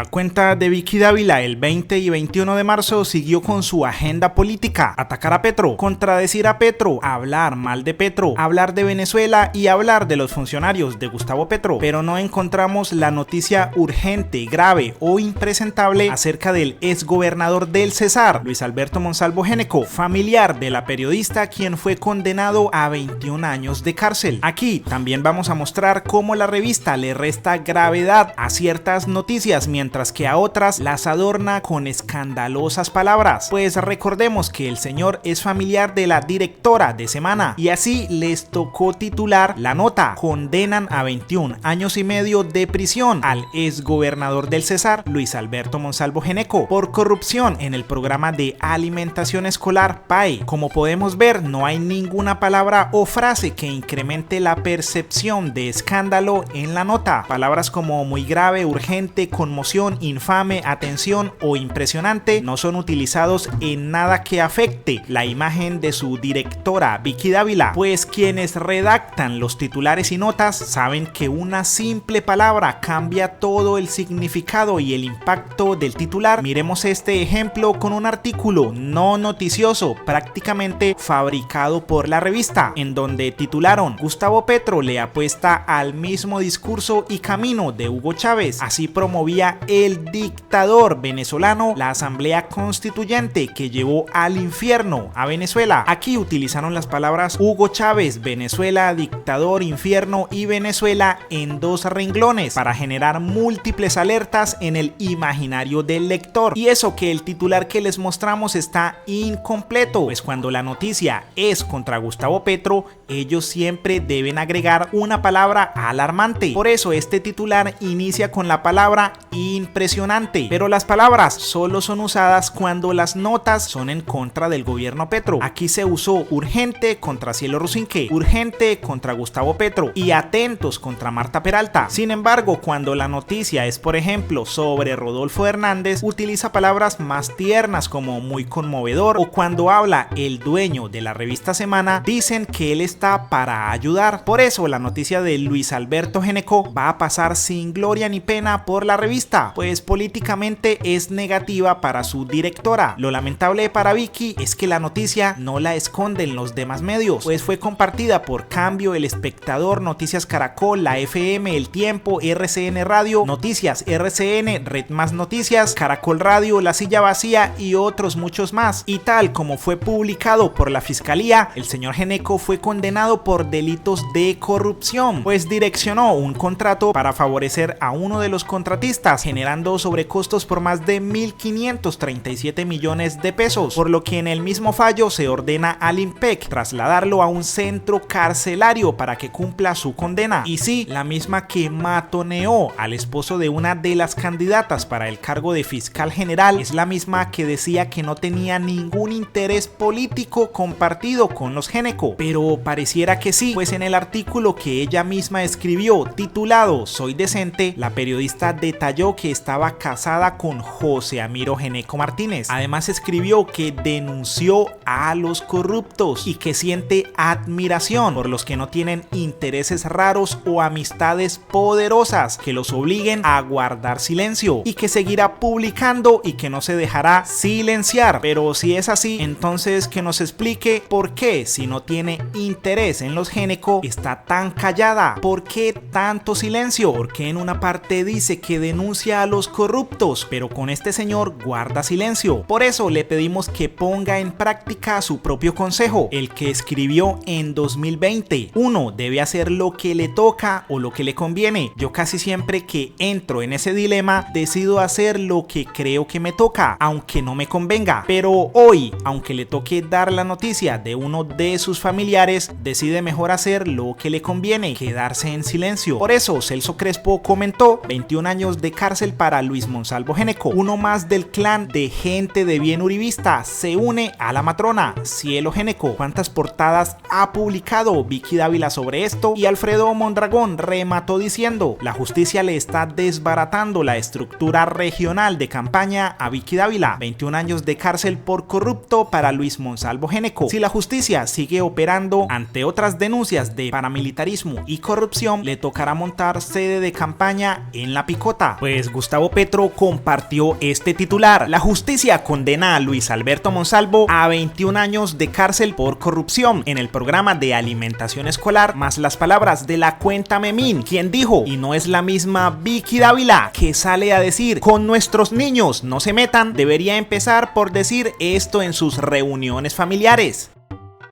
La cuenta de Vicky Dávila el 20 y 21 de marzo siguió con su agenda política: atacar a Petro, contradecir a Petro, hablar mal de Petro, hablar de Venezuela y hablar de los funcionarios de Gustavo Petro. Pero no encontramos la noticia urgente, grave o impresentable acerca del exgobernador del Cesar, Luis Alberto Monsalvo Géneco, familiar de la periodista quien fue condenado a 21 años de cárcel. Aquí también vamos a mostrar cómo la revista le resta gravedad a ciertas noticias, mientras que a otras las adorna con escandalosas palabras. Pues recordemos que el señor es familiar de la directora de Semana y así les tocó titular la nota: condenan a 21 años y medio de prisión al exgobernador del Cesar, Luis Alberto Monsalvo Géneco, por corrupción en el programa de alimentación escolar PAE. Como podemos ver, no hay ninguna palabra o frase que incremente la percepción de escándalo en la nota. Palabras como muy grave, urgente, conmoción, infame, atención o impresionante no son utilizados en nada que afecte la imagen de su directora Vicky Dávila, pues quienes redactan los titulares y notas saben que una simple palabra cambia todo el significado y el impacto del titular. Miremos este ejemplo con un artículo no noticioso, prácticamente fabricado por la revista, en donde titularon: Gustavo Petro le apuesta al mismo discurso y camino de Hugo Chávez, así promovía el dictador venezolano la asamblea constituyente que llevó al infierno a Venezuela. Aquí utilizaron las palabras Hugo Chávez, Venezuela, dictador, infierno y Venezuela en dos renglones para generar múltiples alertas en el imaginario del lector. Y eso que el titular que les mostramos está incompleto, pues cuando la noticia es contra Gustavo Petro, ellos siempre deben agregar una palabra alarmante. Por eso este titular inicia con la palabra impresionante, pero las palabras solo son usadas cuando las notas son en contra del gobierno Petro. Aquí se usó urgente contra Cielo Rusinque, urgente contra Gustavo Petro y atentos contra Marta Peralta. Sin embargo, cuando la noticia es, por ejemplo, sobre Rodolfo Hernández, utiliza palabras más tiernas como muy conmovedor, o cuando habla el dueño de la revista Semana, dicen que él está para ayudar. Por eso la noticia de Luis Alberto Géneco va a pasar sin gloria ni pena por la revista, pues políticamente es negativa para su directora. Lo lamentable para Vicky es que la noticia no la esconden los demás medios, pues fue compartida por Cambio, El Espectador, Noticias Caracol, La FM, El Tiempo, RCN Radio, Noticias RCN, Red Más Noticias, Caracol Radio, La Silla Vacía y otros muchos más. Y tal como fue publicado por la Fiscalía, el señor Géneco fue condenado por delitos de corrupción, pues direccionó un contrato para favorecer a uno de los contratistas, generando sobrecostos por más de 1.537 millones de pesos, por lo que en el mismo fallo se ordena al IMPEC trasladarlo a un centro carcelario para que cumpla su condena. Y sí, la misma que matoneó al esposo de una de las candidatas para el cargo de fiscal general es la misma que decía que no tenía ningún interés político compartido con los Géneco, pero pareciera que sí, pues en el artículo que ella misma escribió titulado Soy decente, la periodista detalló que estaba casada con José Amiro Géneco Martínez. Además escribió que denunció a los corruptos y que siente admiración por los que no tienen intereses raros o amistades poderosas que los obliguen a guardar silencio, y que seguirá publicando y que no se dejará silenciar. Pero si es así, entonces que nos explique por qué, si no tiene interés en los Géneco, está tan callada. ¿Por qué tanto silencio? ¿Por qué en una parte dice que denuncia a los corruptos, pero con este señor guarda silencio? Por eso le pedimos que ponga en práctica su propio consejo, el que escribió en 2020. Uno debe hacer lo que le toca o lo que le conviene. Yo casi siempre que entro en ese dilema decido hacer lo que creo que me toca, aunque no me convenga. Pero hoy, aunque le toque dar la noticia de uno de sus familiares, decide mejor hacer lo que le conviene, quedarse en silencio. Por eso Celso Crespo comentó: 21 años de cárcel para Luis Monsalvo Géneco, uno más del clan de gente de bien uribista, se une a la matrona Cielo Géneco. ¿Cuántas portadas ha publicado Vicky Dávila sobre esto? Y Alfredo Mondragón remató diciendo: la justicia le está desbaratando la estructura regional de campaña a Vicky Dávila. 21 años de cárcel por corrupto para Luis Monsalvo Géneco. Si la justicia sigue operando ante otras denuncias de paramilitarismo y corrupción, le tocará montar sede de campaña en La Picota. Pues Luis Gustavo Petro compartió este titular: la justicia condena a Luis Alberto Monsalvo a 21 años de cárcel por corrupción en el programa de alimentación escolar, más las palabras de la cuenta Memín, quien dijo, y no es la misma Vicky Dávila, que sale a decir, con nuestros niños no se metan, debería empezar por decir esto en sus reuniones familiares.